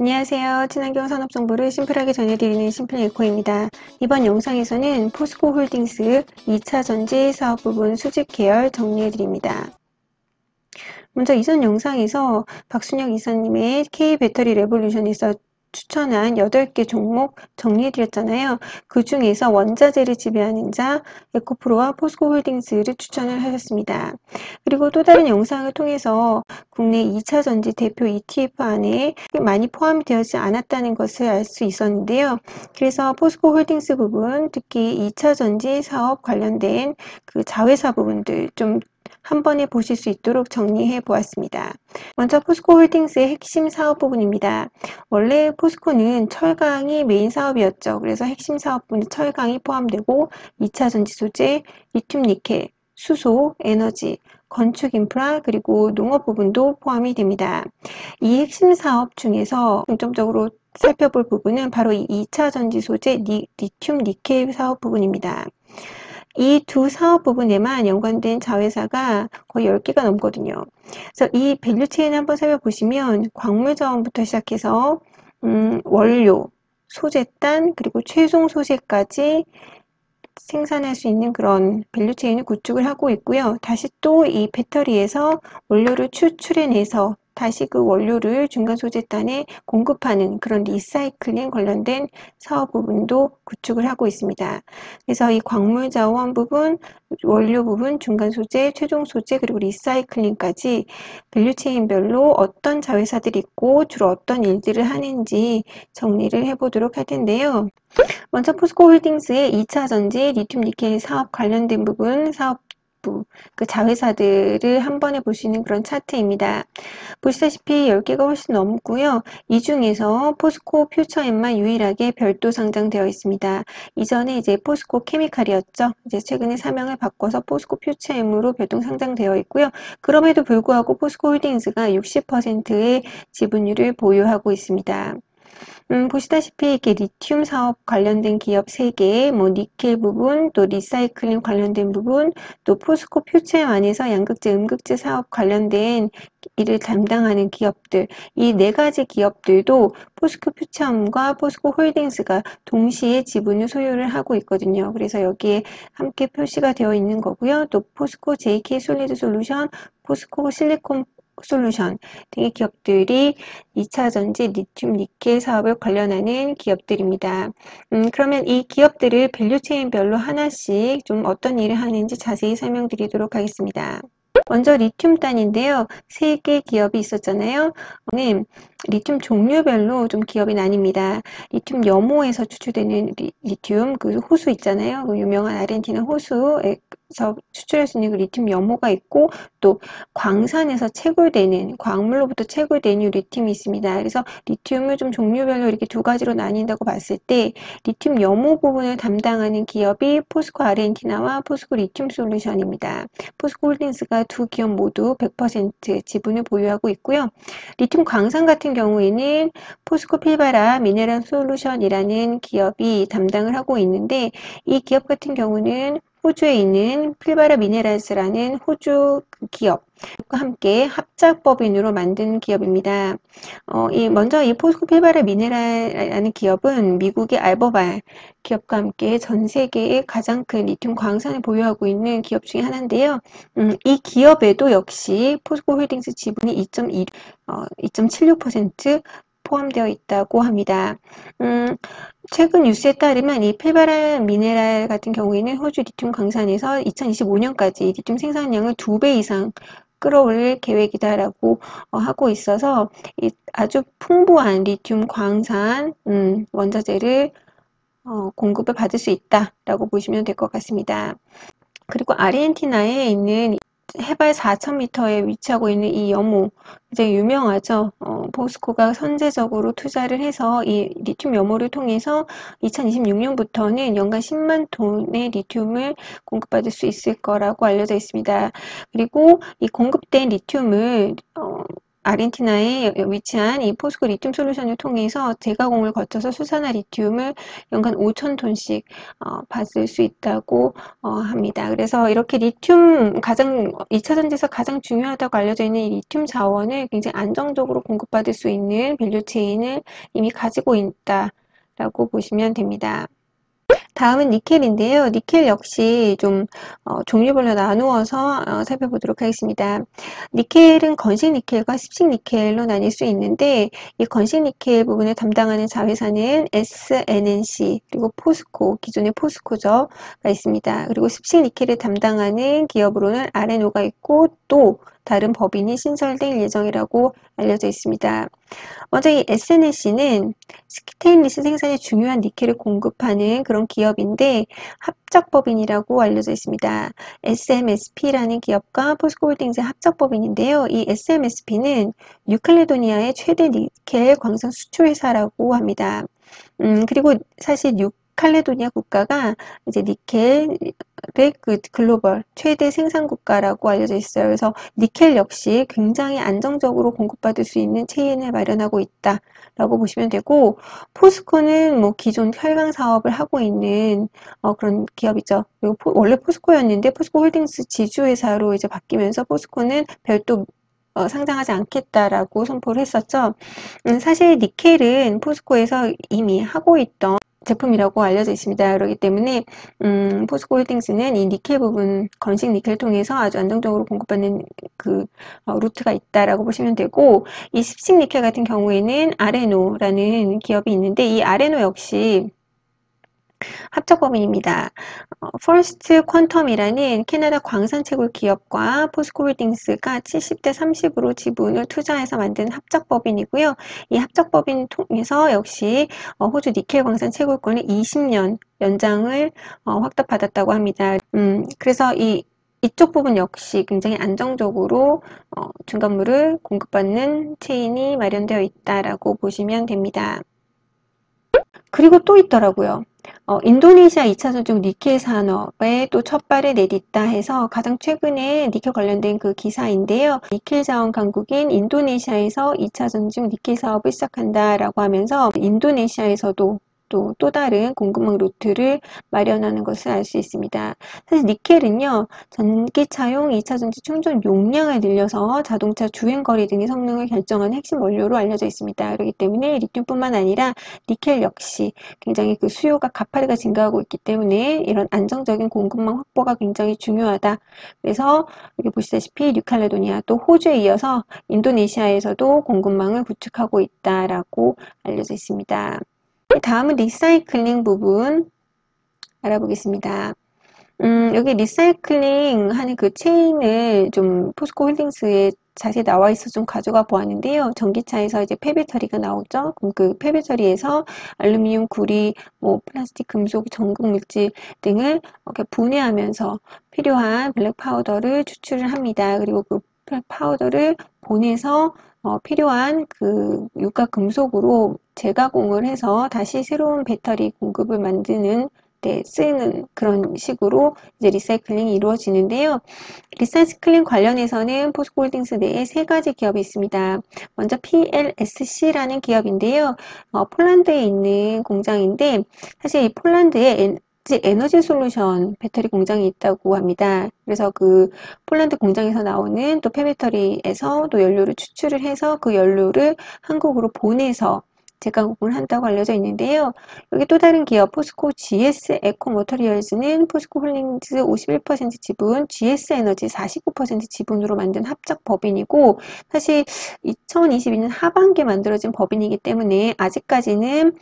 안녕하세요. 친환경 산업정보를 심플하게 전해드리는 심플에코입니다. 이번 영상에서는 포스코홀딩스 2차 전지 사업 부분 수직 계열 정리해드립니다. 먼저 이전 영상에서 박순혁 이사님의 K배터리 레볼루션에서 추천한 8개 종목 정리해드렸잖아요. 그 중에서 원자재를 지배하는 자, 에코프로와 포스코홀딩스를 추천을 하셨습니다. 그리고 또 다른 영상을 통해서 국내 2차 전지 대표 ETF 안에 많이 포함이 되지 않았다는 것을 알 수 있었는데요. 그래서 포스코홀딩스 부분, 특히 2차 전지 사업 관련된 그 자회사 부분들 좀 한 번에 보실 수 있도록 정리해 보았습니다. 먼저 포스코홀딩스의 핵심 사업 부분입니다. 원래 포스코는 철강이 메인 사업이었죠. 그래서 핵심 사업부는 철강이 포함되고 2차 전지 소재, 리튬 니켈, 수소, 에너지, 건축 인프라, 그리고 농업 부분도 포함이 됩니다. 이 핵심 사업 중에서 중점적으로 살펴볼 부분은 바로 이 2차 전지 소재 리튬 니켈 사업 부분입니다. 이 두 사업 부분에만 연관된 자회사가 거의 10개가 넘거든요. 그래서 이 밸류체인 한번 살펴보시면 광물 자원부터 시작해서 원료, 소재단, 그리고 최종 소재까지 생산할 수 있는 그런 밸류체인을 구축을 하고 있고요. 다시 또 이 배터리에서 원료를 추출해내서 다시 그 원료를 중간 소재단에 공급하는 그런 리사이클링 관련된 사업 부분도 구축을 하고 있습니다. 그래서 이 광물 자원 부분, 원료 부분, 중간 소재, 최종 소재, 그리고 리사이클링까지 밸류체인별로 어떤 자회사들이 있고 주로 어떤 일들을 하는지 정리를 해보도록 할 텐데요. 먼저 포스코홀딩스의 2차 전지 리튬 니켈 사업 관련된 부분, 사업부, 그 자회사들을 한 번에 볼 수 있는 그런 차트입니다. 보시다시피 10개가 훨씬 넘고요. 이 중에서 포스코 퓨처엠만 유일하게 별도 상장되어 있습니다. 이전에 이제 포스코 케미칼이었죠. 이제 최근에 사명을 바꿔서 포스코 퓨처엠으로 별도 상장되어 있고요. 그럼에도 불구하고 포스코 홀딩스가 60%의 지분율을 보유하고 있습니다. 보시다시피 이렇게 리튬 사업 관련된 기업 3개, 뭐 니켈 부분, 또 리사이클링 관련된 부분, 또 포스코 퓨처엠 안에서 양극재, 음극재 사업 관련된 일을 담당하는 기업들, 이 4가지 기업들도 포스코 퓨처엠과 포스코 홀딩스가 동시에 지분을 소유를 하고 있거든요. 그래서 여기에 함께 표시가 되어 있는 거고요. 또 포스코 JK 솔리드 솔루션, 포스코 실리콘 솔루션 등의 기업들이 2차 전지 리튬 니켈 사업을 관련하는 기업들입니다. 그러면 이 기업들을 밸류체인별로 하나씩 좀 어떤 일을 하는지 자세히 설명드리도록 하겠습니다. 먼저 리튬단인데요. 3개 기업이 있었잖아요. 오늘 리튬 종류별로 좀 기업이 나뉩니다. 리튬 염호에서 추출되는 리튬, 그 호수 있잖아요. 그 유명한 아르헨티나 호수에서 추출할 수 있는 그 리튬 염호가 있고, 또 광산에서 채굴되는, 광물로부터 채굴되는 리튬이 있습니다. 그래서 리튬을 좀 종류별로 이렇게 2가지로 나뉜다고 봤을 때, 리튬 염호 부분을 담당하는 기업이 포스코 아르헨티나와 포스코 리튬 솔루션입니다. 포스코 홀딩스가 두 기업 모두 100% 지분을 보유하고 있고요. 리튬 광산 같은 경우에는 포스코 필바라 미네랄 솔루션이라는 기업이 담당을 하고 있는데, 이 기업 같은 경우는 호주에 있는 필바라 미네랄스라는 호주 기업과 함께 합작법인으로 만든 기업입니다. 먼저 이 포스코 필바라 미네랄이라는 기업은 미국의 알버발 기업과 함께 전 세계의 가장 큰 리튬 광산을 보유하고 있는 기업 중에 하나인데요. 이 기업에도 역시 포스코 홀딩스 지분이 2.76% 포함되어 있다고 합니다. 최근 뉴스에 따르면 이 필바라 미네랄 같은 경우에는 호주 리튬 광산에서 2025년까지 리튬 생산량을 2배 이상 끌어올릴 계획이다라고 하고 있어서 아주 풍부한 리튬 광산 원자재를 공급을 받을 수 있다라고 보시면 될 것 같습니다. 그리고 아르헨티나에 있는 해발 4,000m에 위치하고 있는 이 염호, 굉장히 유명하죠. 포스코가 선제적으로 투자를 해서 이 리튬 염호를 통해서 2026년부터는 연간 10만 톤의 리튬을 공급받을 수 있을 거라고 알려져 있습니다. 그리고 이 공급된 리튬을 아르헨티나에 위치한 이 포스코 리튬 솔루션을 통해서 재가공을 거쳐서 수산화 리튬을 연간 5,000톤씩 받을 수 있다고 합니다. 그래서 이렇게 리튬 2차 전지에서 가장 중요하다고 알려져 있는 이 리튬 자원을 굉장히 안정적으로 공급받을 수 있는 밸류 체인을 이미 가지고 있다라고 보시면 됩니다. 다음은 니켈인데요. 니켈 역시 좀 종류별로 나누어서 살펴보도록 하겠습니다. 니켈은 건식 니켈과 습식 니켈로 나뉠 수 있는데 이 건식 니켈 부분을 담당하는 자회사는 SNNC 그리고 포스코, 기존의 포스코저가 있습니다. 그리고 습식 니켈을 담당하는 기업으로는 아레노가 있고 또 다른 법인이 신설될 예정이라고 알려져 있습니다. 먼저 이 SNC는 스테인리스 생산에 중요한 니켈을 공급하는 그런 기업인데 합작법인이라고 알려져 있습니다. SMSP라는 기업과 포스코홀딩스의 합작법인인데요. 이 SMSP는 뉴칼레도니아의 최대 니켈 광산 수출회사라고 합니다. 그리고 사실 뉴칼레도니아 국가가 이제 니켈의 그 글로벌 최대 생산 국가라고 알려져 있어요. 그래서 니켈 역시 굉장히 안정적으로 공급받을 수 있는 체인을 마련하고 있다라고 보시면 되고, 포스코는 뭐 기존 혈강 사업을 하고 있는 그런 기업이죠. 그리고 원래 포스코였는데 포스코 홀딩스 지주회사로 이제 바뀌면서 포스코는 별도 상장하지 않겠다라고 선포를 했었죠. 사실 니켈은 포스코에서 이미 하고 있던 제품이라고 알려져 있습니다. 그렇기 때문에 포스코 홀딩스는 이 니켈 부분, 건식 니켈 통해서 아주 안정적으로 공급받는 그 루트가 있다라고 보시면 되고, 이 습식 니켈 같은 경우에는 아레노라는 기업이 있는데 이 아레노 역시 합작법인입니다. 퍼스트 퀀텀이라는 캐나다 광산 채굴 기업과 포스코 홀딩스가 70대 30으로 지분을 투자해서 만든 합작법인이고요. 이 합작법인 통해서 역시 호주 니켈 광산 채굴권을 20년 연장을 확답받았다고 합니다. 그래서 이쪽 부분 역시 굉장히 안정적으로 중간물을 공급받는 체인이 마련되어 있다라고 보시면 됩니다. 그리고 또 있더라고요. 인도네시아 2차 전지 니켈 산업에 또 첫발을 내딛다 해서 가장 최근에 니켈 관련된 그 기사인데요. 니켈 자원 강국인 인도네시아에서 2차 전지 니켈 사업을 시작한다라고 하면서 인도네시아에서도 또 다른 공급망 루트를 마련하는 것을 알 수 있습니다. 사실 니켈은요, 전기차용 2차 전지 충전 용량을 늘려서 자동차 주행거리 등의 성능을 결정하는 핵심 원료로 알려져 있습니다. 그렇기 때문에 리튬뿐만 아니라 니켈 역시 굉장히 그 수요가 가파르게 증가하고 있기 때문에 이런 안정적인 공급망 확보가 굉장히 중요하다. 그래서 여기 보시다시피 뉴칼레도니아 또 호주에 이어서 인도네시아에서도 공급망을 구축하고 있다라고 알려져 있습니다. 다음은 리사이클링 부분 알아보겠습니다. 여기 리사이클링 하는 그 체인을 좀 포스코 홀딩스에 자세히 나와 있어 좀 가져가 보았는데요. 전기차에서 이제 폐배터리가 나오죠. 그럼 그 폐배터리에서 알루미늄, 구리, 뭐 플라스틱, 금속, 전극 물질 등을 이렇게 분해하면서 필요한 블랙 파우더를 추출을 합니다. 그리고 그 블랙 파우더를 보내서 필요한 그 유가 금속으로 재가공을 해서 다시 새로운 배터리 공급을 만드는 데 쓰이는 그런 식으로 이제 리사이클링이 이루어지는데요. 리사이클링 관련해서는 포스코홀딩스 내에 세 가지 기업이 있습니다. 먼저 PLSC라는 기업인데요. 폴란드에 있는 공장인데 사실 이 폴란드에 에너지 솔루션 배터리 공장이 있다고 합니다. 그래서 그 폴란드 공장에서 나오는 또 폐배터리에서 또 연료를 추출을 해서 그 연료를 한국으로 보내서 재가공을 한다고 알려져 있는데요. 여기 또 다른 기업 포스코 GS 에코 머터리얼즈는 포스코 홀딩스 51% 지분, GS 에너지 49% 지분으로 만든 합작 법인이고 사실 2022년 하반기에 만들어진 법인이기 때문에 아직까지는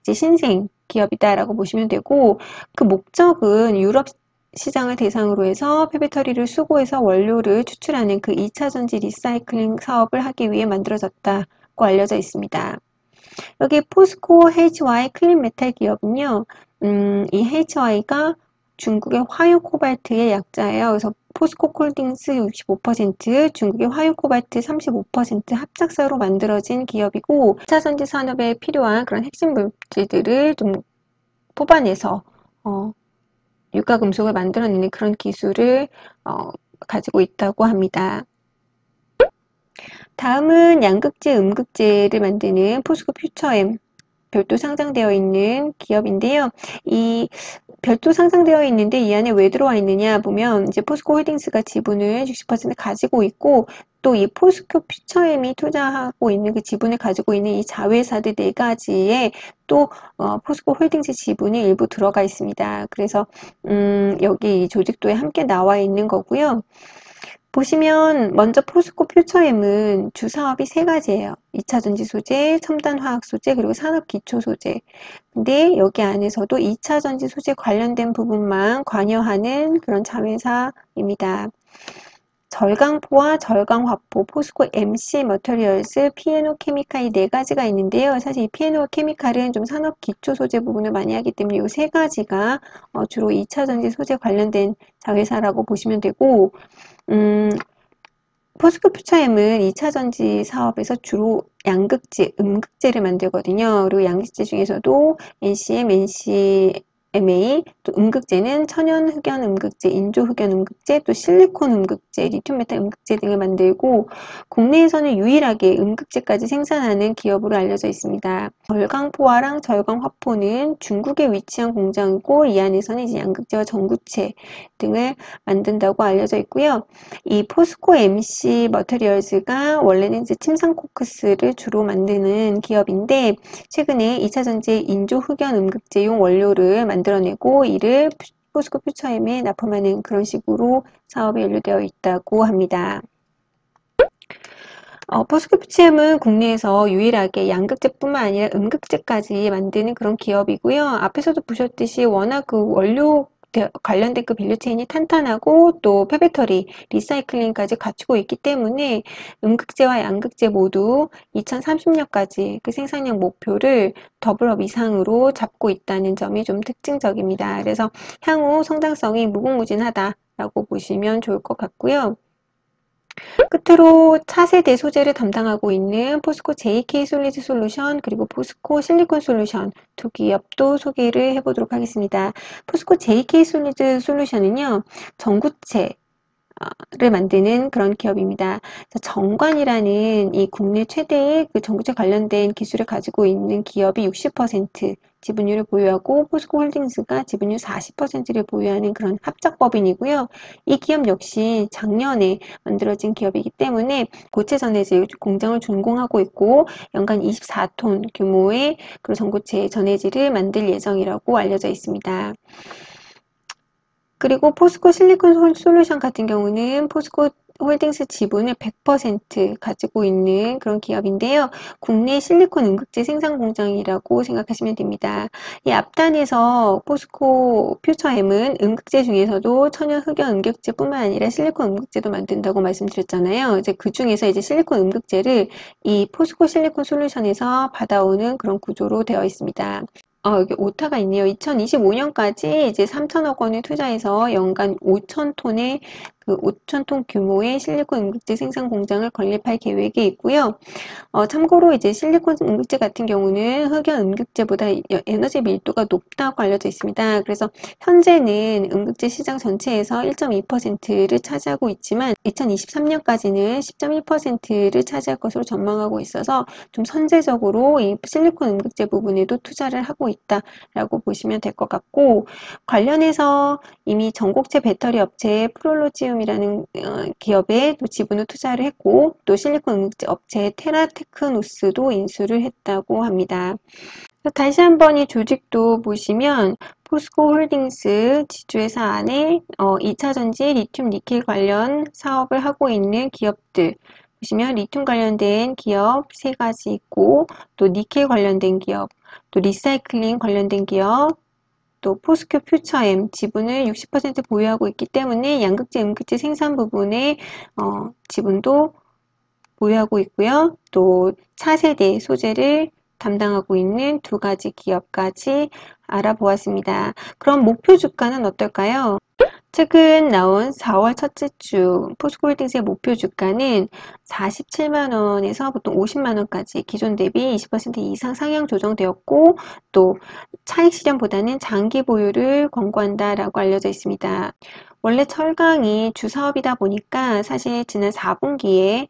이제 신생 기업이다라고 보시면 되고 그 목적은 유럽 시장을 대상으로 해서 폐배터리를 수거해서 원료를 추출하는 그 2차 전지 리사이클링 사업을 하기 위해 만들어졌다고 알려져 있습니다. 여기 포스코 HY 클린메탈 기업은요, 이 HY가 중국의 화유 코발트의 약자예요. 그래서 포스코 홀딩스 65%, 중국의 화유 코발트 35% 합작사로 만들어진 기업이고, 2차 전지 산업에 필요한 그런 핵심 물질들을 좀 뽑아내서 유가 금속을 만들어내는 그런 기술을 가지고 있다고 합니다. 다음은 양극재, 음극재를 만드는 포스코 퓨처엠 별도 상장되어 있는 기업인데요. 이 별도 상장되어 있는데 이 안에 왜 들어와 있느냐 보면 이제 포스코 홀딩스가 지분을 60% 가지고 있고 또 이 포스코 퓨처엠이 투자하고 있는 그 지분을 가지고 있는 이 자회사들 네 가지에 또 포스코 홀딩스 지분이 일부 들어가 있습니다. 그래서 여기 이 조직도에 함께 나와 있는 거고요. 보시면 먼저 포스코 퓨처엠은 주 사업이 세 가지예요. 2차 전지 소재, 첨단 화학 소재, 그리고 산업 기초 소재. 근데 여기 안에서도 2차 전지 소재 관련된 부분만 관여하는 그런 자회사입니다. 절강포와 절강화포, 포스코 MC 머터리얼스, 피에노 케미칼 이 네 가지가 있는데요. 사실 이 피에노 케미칼은 좀 산업 기초 소재 부분을 많이 하기 때문에 이 세 가지가 주로 2차 전지 소재 관련된 자회사라고 보시면 되고 포스코 퓨처엠은 2차 전지 사업에서 주로 양극재, 음극재를 만들거든요. 그리고 양극재 중에서도 NCM, NCMA, 또 음극재는 천연 흑연 음극재, 인조 흑연 음극재, 또 실리콘 음극재, 리튬 메탈 음극재 등을 만들고 국내에서는 유일하게 음극재까지 생산하는 기업으로 알려져 있습니다. 절강포화랑 절강화포는 중국에 위치한 공장이고 이 안에서는 이제 양극재와 전구체 등을 만든다고 알려져 있고요. 이 포스코 MC 머터리얼즈가 원래는 이제 침상 코크스를 주로 만드는 기업인데 최근에 2차 전지 인조 흑연 음극재용 원료를 만들어내고 이를 포스코 퓨처엠에 납품하는 그런 식으로 사업이 연루되어 있다고 합니다. 포스코 퓨처엠은 국내에서 유일하게 양극재뿐만 아니라 음극재까지 만드는 그런 기업이고요. 앞에서도 보셨듯이 워낙 그 원료 관련된 그 밸류체인이 탄탄하고 또 폐배터리, 리사이클링까지 갖추고 있기 때문에 음극재와 양극재 모두 2030년까지 그 생산량 목표를 더블업 이상으로 잡고 있다는 점이 좀 특징적입니다. 그래서 향후 성장성이 무궁무진하다라고 보시면 좋을 것 같고요. 끝으로 차세대 소재를 담당하고 있는 포스코 JK 솔리드 솔루션 그리고 포스코 실리콘 솔루션 두 기업도 소개를 해보도록 하겠습니다. 포스코 JK 솔리드 솔루션은요, 전구체 를 만드는 그런 기업입니다. 정관이라는 이 국내 최대의 그 전구체 관련된 기술을 가지고 있는 기업이 60% 지분율을 보유하고 포스코 홀딩스가 지분율 40%를 보유하는 그런 합작법인이고요. 이 기업 역시 작년에 만들어진 기업이기 때문에 고체 전해질 공장을 준공하고 있고 연간 24톤 규모의 그 전고체 전해질을 만들 예정이라고 알려져 있습니다. 그리고 포스코 실리콘 솔루션 같은 경우는 포스코 홀딩스 지분을 100% 가지고 있는 그런 기업인데요. 국내 실리콘 음극재 생산 공장이라고 생각하시면 됩니다. 이 앞단에서 포스코 퓨처엠은 음극재 중에서도 천연 흑연 음극재뿐만 아니라 실리콘 음극재도 만든다고 말씀드렸잖아요. 이제 그 중에서 이제 실리콘 음극재를 이 포스코 실리콘 솔루션에서 받아오는 그런 구조로 되어 있습니다. 여기 오타가 있네요. 2025년까지 이제 3천억 원을 투자해서 연간 5천 톤의 그 5천 톤 규모의 실리콘 음극재 생산 공장을 건립할 계획이 있고요. 참고로 이제 실리콘 음극재 같은 경우는 흑연 음극재보다 에너지 밀도가 높다고 알려져 있습니다. 그래서 현재는 음극재 시장 전체에서 1.2%를 차지하고 있지만 2023년까지는 10.1%를 차지할 것으로 전망하고 있어서 좀 선제적으로 이 실리콘 음극재 부분에도 투자를 하고 있다라고 보시면 될 것 같고 관련해서 이미 전곡체 배터리 업체 프롤로지움이라는 기업에 또 지분을 투자를 했고 또 실리콘 음극재 업체 테라테크노스도 인수를 했다고 합니다. 다시 한번 이 조직도 보시면 포스코 홀딩스 지주회사 안에 2차 전지 리튬 니켈 관련 사업을 하고 있는 기업들 보시면 리튬 관련된 기업 3가지 있고 또 니켈 관련된 기업 또 리사이클링 관련된 기업 또 포스코 퓨처엠 지분을 60% 보유하고 있기 때문에 양극재, 음극재 생산 부분에 지분도 보유하고 있고요. 또 차세대 소재를 담당하고 있는 2가지 기업까지 알아보았습니다. 그럼 목표 주가는 어떨까요? 최근 나온 4월 첫째 주 포스코홀딩스의 목표 주가는 47만 원에서 보통 50만 원까지 기존 대비 20% 이상 상향 조정되었고 또 차익 실현보다는 장기 보유를 권고한다라고 알려져 있습니다. 원래 철강이 주사업이다 보니까 사실 지난 4분기에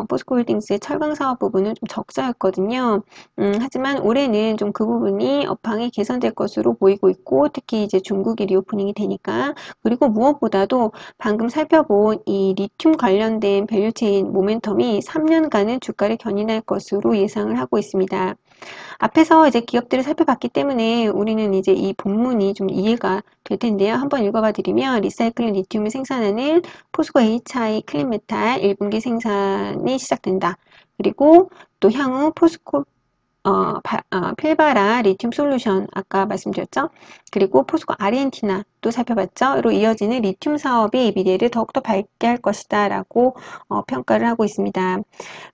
포스코홀딩스의 철강 사업 부분은 좀 적자였거든요. 하지만 올해는 좀 그 부분이 업황이 개선될 것으로 보이고 있고, 특히 이제 중국이 리오프닝이 되니까, 그리고 무엇보다도 방금 살펴본 이 리튬 관련된 밸류체인 모멘텀이 3년간은 주가를 견인할 것으로 예상을 하고 있습니다. 앞에서 이제 기업들을 살펴봤기 때문에 우리는 이제 이 본문이 좀 이해가 될 텐데요. 한번 읽어봐 드리면, 리사이클링 리튬을 생산하는 포스코 HI 클린메탈 1분기 생산이 시작된다. 그리고 또 향후 포스코 필바라 리튬 솔루션 아까 말씀드렸죠. 그리고 포스코 아르헨티나 또 살펴봤죠. 로 이어지는 리튬 사업이 미래를 더욱더 밝게 할 것이다 라고 평가를 하고 있습니다.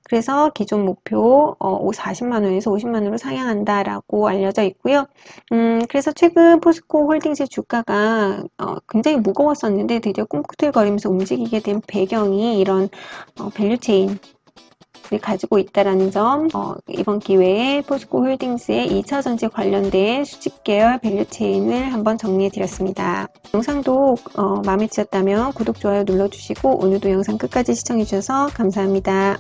그래서 기존 목표 40만 원에서 50만 원으로 상향한다 라고 알려져 있고요. 그래서 최근 포스코 홀딩스 주가가 굉장히 무거웠었는데 드디어 꿈틀거리면서 움직이게 된 배경이 이런 밸류체인 가지고 있다라는 점, 이번 기회에 포스코 홀딩스의 2차 전지 관련된 수직 계열 밸류체인을 한번 정리해 드렸습니다. 영상도 마음에 드셨다면 구독, 좋아요 눌러주시고 오늘도 영상 끝까지 시청해 주셔서 감사합니다.